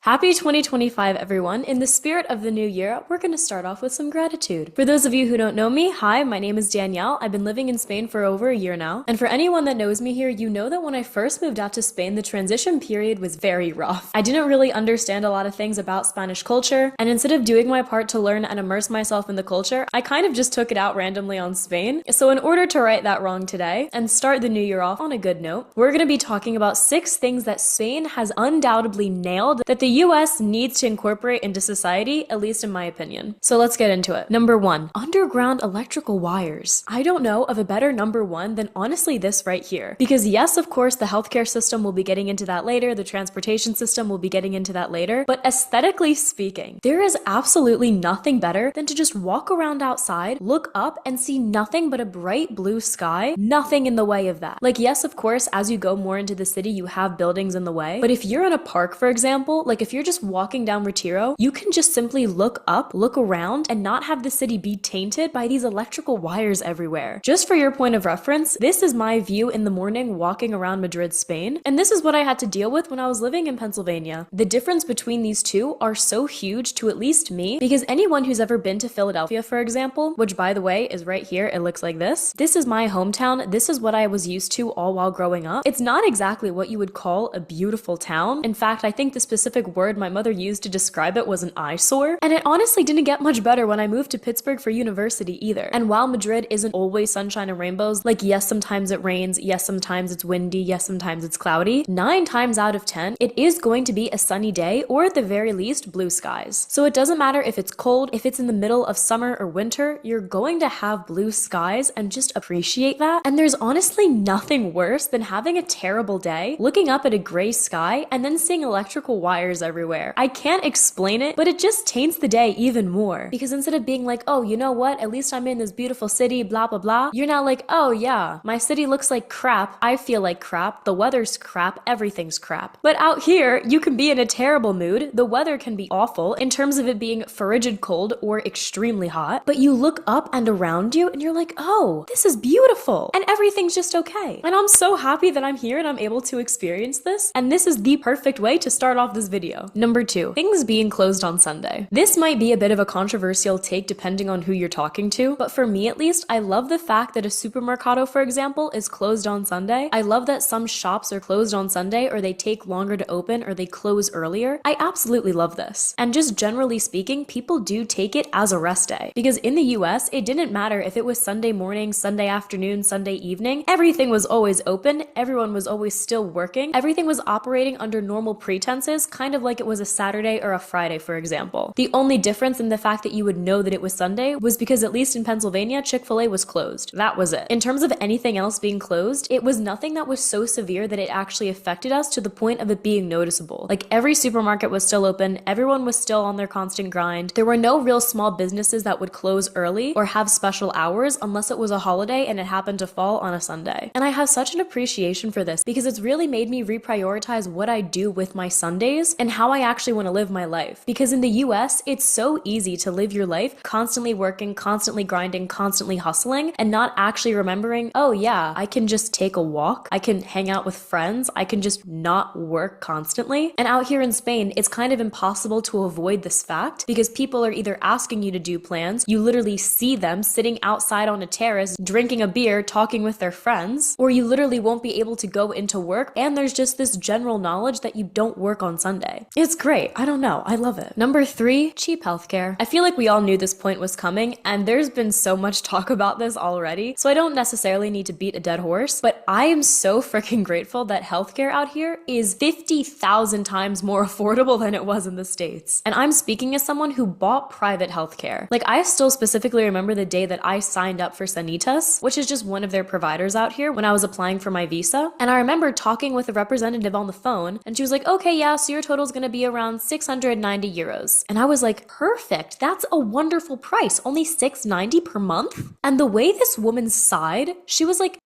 Happy 2025, everyone. In the spirit of the new year, we're going to start off with some gratitude. For those of you who don't know me, hi, my name is Danielle. I've been living in Spain for over a year now. And for anyone that knows me here, you know that when I first moved out to Spain, the transition period was very rough. I didn't really understand a lot of things about Spanish culture, and instead of doing my part to learn and immerse myself in the culture, I kind of just took it out randomly on Spain. So in order to right that wrong today and start the new year off on a good note, we're going to be talking about 6 things that Spain has undoubtedly nailed that the US needs to incorporate into society, at least in my opinion. So let's get into it. Number 1, underground electrical wires. I don't know of a better number 1 than honestly this right here. Because yes, of course, the healthcare system will be getting into that later, the transportation system will be getting into that later, but aesthetically speaking, there is absolutely nothing better than to just walk around outside, look up, and see nothing but a bright blue sky, nothing in the way of that. Like yes, of course, as you go more into the city, you have buildings in the way, but if you're in a park, for example, like if you're just walking down Retiro, you can just simply look up, look around, and not have the city be tainted by these electrical wires everywhere. Just for your point of reference, this is my view in the morning walking around Madrid, Spain, and this is what I had to deal with when I was living in Pennsylvania. The difference between these two are so huge to at least me, because anyone who's ever been to Philadelphia, for example, which by the way is right here, it looks like this. This is my hometown. This is what I was used to all while growing up. It's not exactly what you would call a beautiful town. In fact, I think the specific word my mother used to describe it was an eyesore, and it honestly didn't get much better when I moved to Pittsburgh for university either. And while Madrid isn't always sunshine and rainbows, like yes, sometimes it rains, yes, sometimes it's windy, yes, sometimes it's cloudy, 9 times out of 10, it is going to be a sunny day, or at the very least, blue skies. So it doesn't matter if it's cold, if it's in the middle of summer or winter, you're going to have blue skies, and just appreciate that. And there's honestly nothing worse than having a terrible day, looking up at a gray sky, and then seeing electrical wires everywhere. I can't explain it, but it just taints the day even more. Because instead of being like, oh, you know what, at least I'm in this beautiful city, blah, blah, blah, you're now like, oh yeah, my city looks like crap, I feel like crap, the weather's crap, everything's crap. But out here, you can be in a terrible mood, the weather can be awful in terms of it being frigid cold or extremely hot, but you look up and around you and you're like, oh, this is beautiful, and everything's just okay. And I'm so happy that I'm here and I'm able to experience this, and this is the perfect way to start off this video. Number 2, things being closed on Sunday. This might be a bit of a controversial take depending on who you're talking to, but for me at least, I love the fact that a supermercado, for example, is closed on Sunday. I love that some shops are closed on Sunday, or they take longer to open, or they close earlier. I absolutely love this. And just generally speaking, people do take it as a rest day. Because in the US, it didn't matter if it was Sunday morning, Sunday afternoon, Sunday evening, everything was always open, everyone was always still working, everything was operating under normal pretenses, kind of like it was a Saturday or a Friday, for example. The only difference in the fact that you would know that it was Sunday was because at least in Pennsylvania, Chick-fil-A was closed. That was it. In terms of anything else being closed, it was nothing that was so severe that it actually affected us to the point of it being noticeable. Like every supermarket was still open, everyone was still on their constant grind. There were no real small businesses that would close early or have special hours unless it was a holiday and it happened to fall on a Sunday. And I have such an appreciation for this because it's really made me reprioritize what I do with my Sundays and how I actually want to live my life. Because in the US, it's so easy to live your life constantly working, constantly grinding, constantly hustling, and not actually remembering, oh yeah, I can just take a walk, I can hang out with friends, I can just not work constantly. And out here in Spain, it's kind of impossible to avoid this fact because people are either asking you to do plans, you literally see them sitting outside on a terrace, drinking a beer, talking with their friends, or you literally won't be able to go into work, and there's just this general knowledge that you don't work on Sunday. It's great. I don't know. I love it. Number 3, cheap healthcare. I feel like we all knew this point was coming, and there's been so much talk about this already, so I don't necessarily need to beat a dead horse, but I am so freaking grateful that healthcare out here is 50,000 times more affordable than it was in the States. And I'm speaking as someone who bought private healthcare. Like, I still specifically remember the day that I signed up for Sanitas, which is just one of their providers out here, when I was applying for my visa. And I remember talking with a representative on the phone, and she was like, okay, yeah, so your total is going to be around 690 euros. And I was like, perfect. That's a wonderful price. Only 690 per month? And the way this woman sighed, she was like,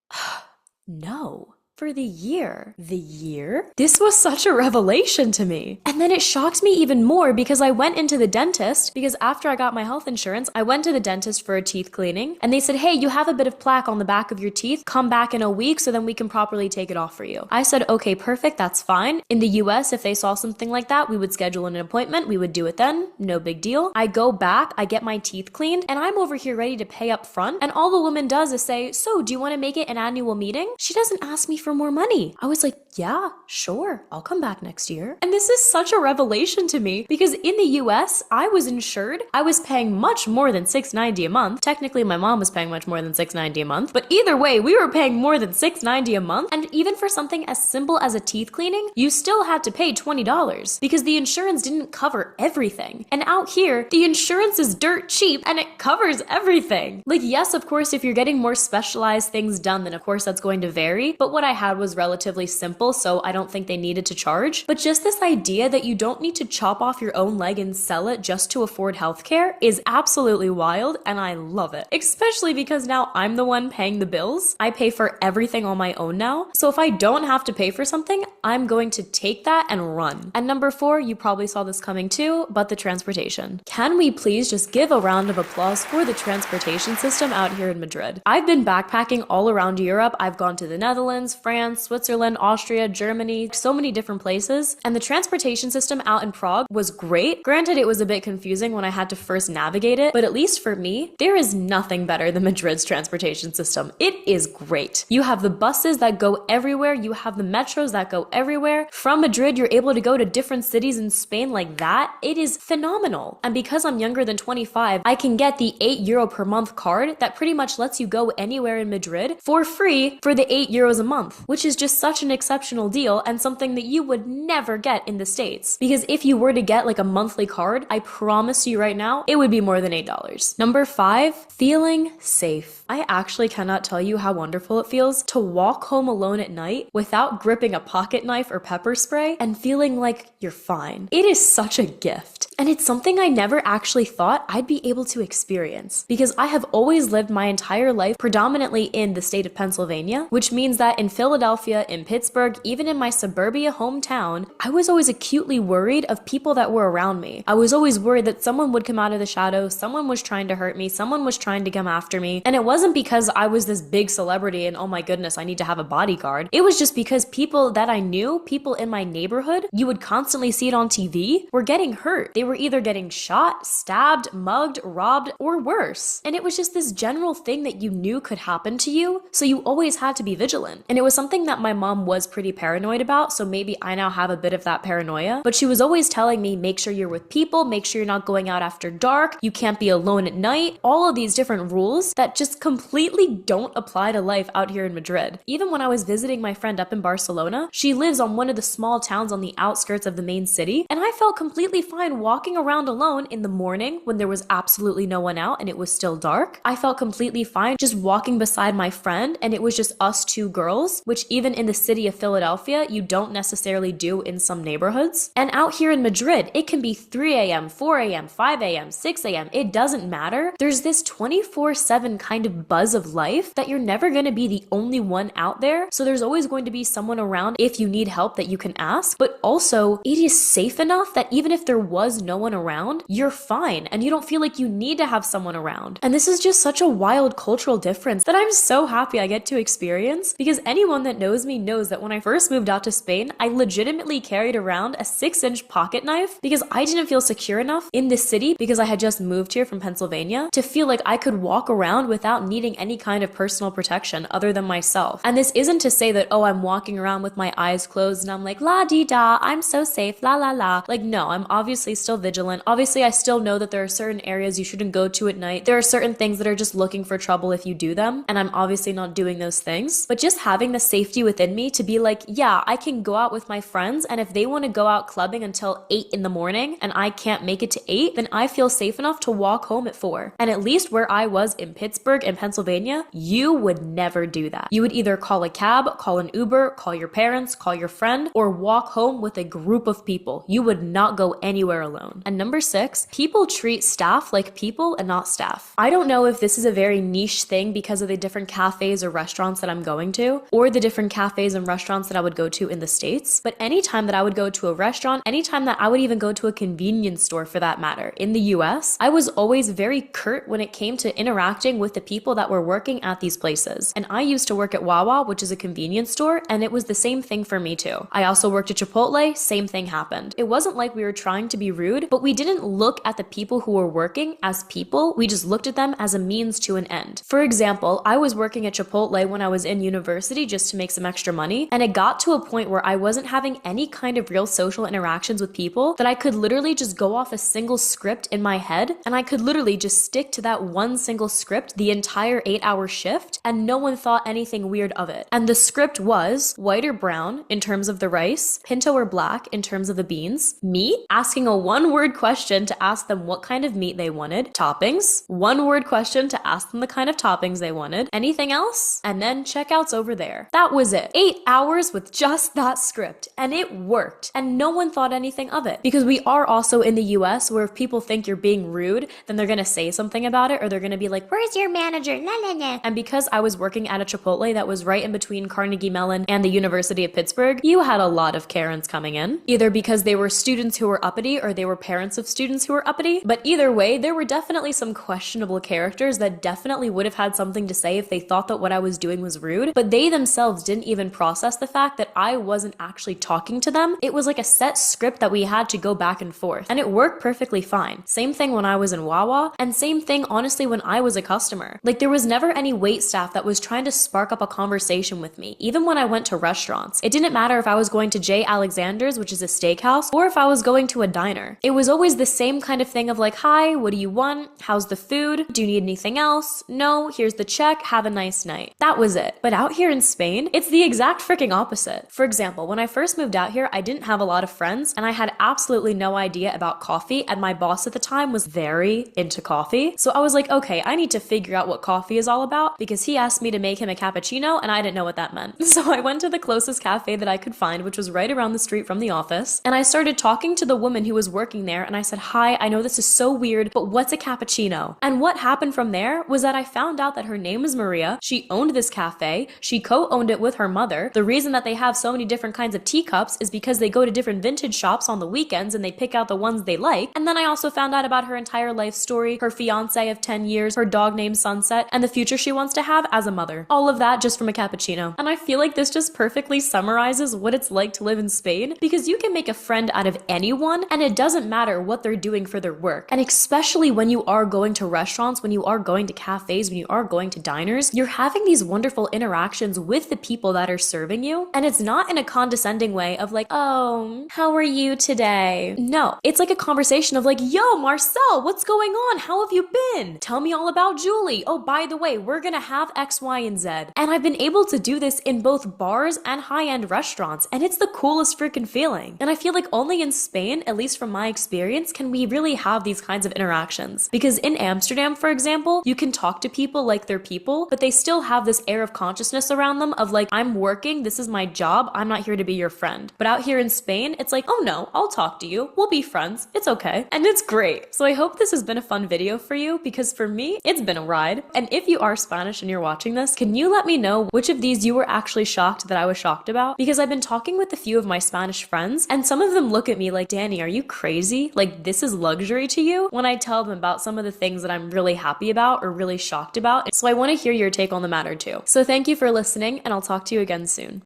no. for the year. The year? This was such a revelation to me. And then it shocked me even more because I went into the dentist, because after I got my health insurance, I went to the dentist for a teeth cleaning, and they said, hey, you have a bit of plaque on the back of your teeth. Come back in a week so then we can properly take it off for you. I said, okay, perfect, that's fine. In the US, if they saw something like that, we would schedule an appointment, we would do it then, no big deal. I go back, I get my teeth cleaned, and I'm over here ready to pay up front, and all the woman does is say, so do you want to make it an annual meeting? She doesn't ask me for more money. I was like, yeah, sure, I'll come back next year. And this is such a revelation to me because in the US, I was insured. I was paying much more than $690 a month. Technically, my mom was paying much more than $690 a month, but either way, we were paying more than $690 a month. And even for something as simple as a teeth cleaning, you still had to pay $20 because the insurance didn't cover everything. And out here, the insurance is dirt cheap and it covers everything. Like, yes, of course, if you're getting more specialized things done, then of course that's going to vary. But what I had was relatively simple, so I don't think they needed to charge. But just this idea that you don't need to chop off your own leg and sell it just to afford healthcare is absolutely wild, and I love it. Especially because now I'm the one paying the bills. I pay for everything on my own now. So if I don't have to pay for something, I'm going to take that and run. And number 4, you probably saw this coming too, but the transportation. Can we please just give a round of applause for the transportation system out here in Madrid? I've been backpacking all around Europe. I've gone to the Netherlands, France, Switzerland, Austria, Germany, so many different places. And the transportation system out in Prague was great. Granted, it was a bit confusing when I had to first navigate it, but at least for me, there is nothing better than Madrid's transportation system. It is great. You have the buses that go everywhere. You have the metros that go everywhere. From Madrid, you're able to go to different cities in Spain like that. It is phenomenal. And because I'm younger than 25, I can get the €8 per month card that pretty much lets you go anywhere in Madrid for free for the €8 a month, which is just such an exceptional deal and something that you would never get in the States. Because if you were to get like a monthly card, I promise you right now, it would be more than $8. Number 5, feeling safe. I actually cannot tell you how wonderful it feels to walk home alone at night without gripping a pocket knife or pepper spray and feeling like you're fine. It is such a gift. And it's something I never actually thought I'd be able to experience because I have always lived my entire life predominantly in the state of Pennsylvania, which means that in Philadelphia, in Pittsburgh, even in my suburbia hometown, I was always acutely worried of people that were around me. I was always worried that someone would come out of the shadows, someone was trying to hurt me, someone was trying to come after me. And it wasn't because I was this big celebrity and oh my goodness, I need to have a bodyguard. It was just because people that I knew, people in my neighborhood, you would constantly see it on TV, were getting hurt. They were either getting shot, stabbed, mugged, robbed, or worse. And it was just this general thing that you knew could happen to you, so you always had to be vigilant. And it was something that my mom was pretty paranoid about, so maybe I now have a bit of that paranoia, but she was always telling me, make sure you're with people, make sure you're not going out after dark, you can't be alone at night, all of these different rules that just completely don't apply to life out here in Madrid. Even when I was visiting my friend up in Barcelona, she lives on one of the small towns on the outskirts of the main city, and I felt completely fine walking around alone in the morning when there was absolutely no one out and it was still dark. I felt completely fine just walking beside my friend and it was just us 2 girls, which even in the city of Philadelphia, you don't necessarily do in some neighborhoods. And out here in Madrid, it can be 3 a.m., 4 a.m., 5 a.m., 6 a.m. It doesn't matter. There's this 24/7 kind of buzz of life that you're never going to be the only one out there. So there's always going to be someone around if you need help that you can ask. But also, it is safe enough that even if there was no one around, you're fine and you don't feel like you need to have someone around. And this is just such a wild cultural difference that I'm so happy I get to experience, because anyone that knows me knows that when I first moved out to Spain, I legitimately carried around a 6-inch pocket knife because I didn't feel secure enough in this city, because I had just moved here from Pennsylvania, to feel like I could walk around without needing any kind of personal protection other than myself. And this isn't to say that, oh, I'm walking around with my eyes closed and I'm like, la dee da, I'm so safe, la la la. Like, no, I'm obviously still vigilant. Obviously, I still know that there are certain areas you shouldn't go to at night. There are certain things that are just looking for trouble if you do them, and I'm obviously not doing those things. But just having the safety within me to be like, yeah, I can go out with my friends, and if they want to go out clubbing until 8 in the morning and I can't make it to 8, then I feel safe enough to walk home at 4. And at least where I was in Pittsburgh and Pennsylvania, you would never do that. You would either call a cab, call an Uber, call your parents, call your friend, or walk home with a group of people. You would not go anywhere alone. known. And number 6, people treat staff like people and not staff. I don't know if this is a very niche thing because of the different cafes or restaurants that I'm going to, or the different cafes and restaurants that I would go to in the States, but anytime that I would go to a restaurant, anytime that I would even go to a convenience store for that matter, in the US, I was always very curt when it came to interacting with the people that were working at these places. And I used to work at Wawa, which is a convenience store, and it was the same thing for me too. I also worked at Chipotle, same thing happened. It wasn't like we were trying to be rude, but we didn't look at the people who were working as people, we just looked at them as a means to an end. For example, I was working at Chipotle when I was in university just to make some extra money, and it got to a point where I wasn't having any kind of real social interactions with people, that I could literally just go off a single script in my head, and I could literally just stick to that one single script the entire 8-hour shift, and no one thought anything weird of it. And the script was white or brown in terms of the rice, pinto or black in terms of the beans, meat, asking a one-word question to ask them what kind of meat they wanted, toppings, one-word question to ask them the kind of toppings they wanted, anything else, and then checkouts over there. That was it. 8 hours with just that script, and it worked, and no one thought anything of it. Because we are also in the US where if people think you're being rude, then they're gonna say something about it, or they're gonna be like, where's your manager? Nah, nah, nah. And because I was working at a Chipotle that was right in between Carnegie Mellon and the University of Pittsburgh, you had a lot of Karens coming in, either because they were students who were uppity or they were parents of students who were uppity. But either way, there were definitely some questionable characters that definitely would have had something to say if they thought that what I was doing was rude, but they themselves didn't even process the fact that I wasn't actually talking to them. It was like a set script that we had to go back and forth, and it worked perfectly fine. Same thing when I was in Wawa, and same thing honestly when I was a customer. Like, there was never any wait staff that was trying to spark up a conversation with me, even when I went to restaurants. It didn't matter if I was going to J. Alexander's, which is a steakhouse, or if I was going to a diner. It was always the same kind of thing of like, hi, what do you want? How's the food? Do you need anything else? No, here's the check, have a nice night. That was it. But out here in Spain, it's the exact freaking opposite. For example, when I first moved out here, I didn't have a lot of friends, and I had absolutely no idea about coffee, and my boss at the time was very into coffee. So I was like, okay, I need to figure out what coffee is all about, because he asked me to make him a cappuccino, and I didn't know what that meant. So I went to the closest cafe that I could find, which was right around the street from the office, and I started talking to the woman who was working there, and I said, hi, I know this is so weird, but what's a cappuccino? And what happened from there was that I found out that her name is Maria. She owned this cafe. She co-owned it with her mother. The reason that they have so many different kinds of teacups is because they go to different vintage shops on the weekends and they pick out the ones they like. And then I also found out about her entire life story, her fiance of 10 years, her dog named Sunset, and the future she wants to have as a mother. All of that just from a cappuccino. And I feel like this just perfectly summarizes what it's like to live in Spain, because you can make a friend out of anyone, and it doesn't matter what they're doing for their work. And especially when you are going to restaurants, when you are going to cafes, when you are going to diners, you're having these wonderful interactions with the people that are serving you. And it's not in a condescending way of like, oh, how are you today? No, it's like a conversation of like, yo, Marcel, what's going on? How have you been? Tell me all about Julie. Oh, by the way, we're gonna have X, Y, and Z. And I've been able to do this in both bars and high-end restaurants, and it's the coolest freaking feeling. And I feel like only in Spain, at least from my experience, can we really have these kinds of interactions. Because in Amsterdam, for example, you can talk to people like they're people, but they still have this air of consciousness around them of like, I'm working, this is my job, I'm not here to be your friend. But out here in Spain, it's like, oh no, I'll talk to you, we'll be friends, it's okay. And it's great. So I hope this has been a fun video for you, because for me, it's been a ride. And if you are Spanish and you're watching this, can you let me know which of these you were actually shocked that I was shocked about? Because I've been talking with a few of my Spanish friends, and some of them look at me like, Danny, are you crazy? Like, this is luxury to you? When I tell them about some of the things that I'm really happy about or really shocked about. So I want to hear your take on the matter too. So thank you for listening, and I'll talk to you again soon.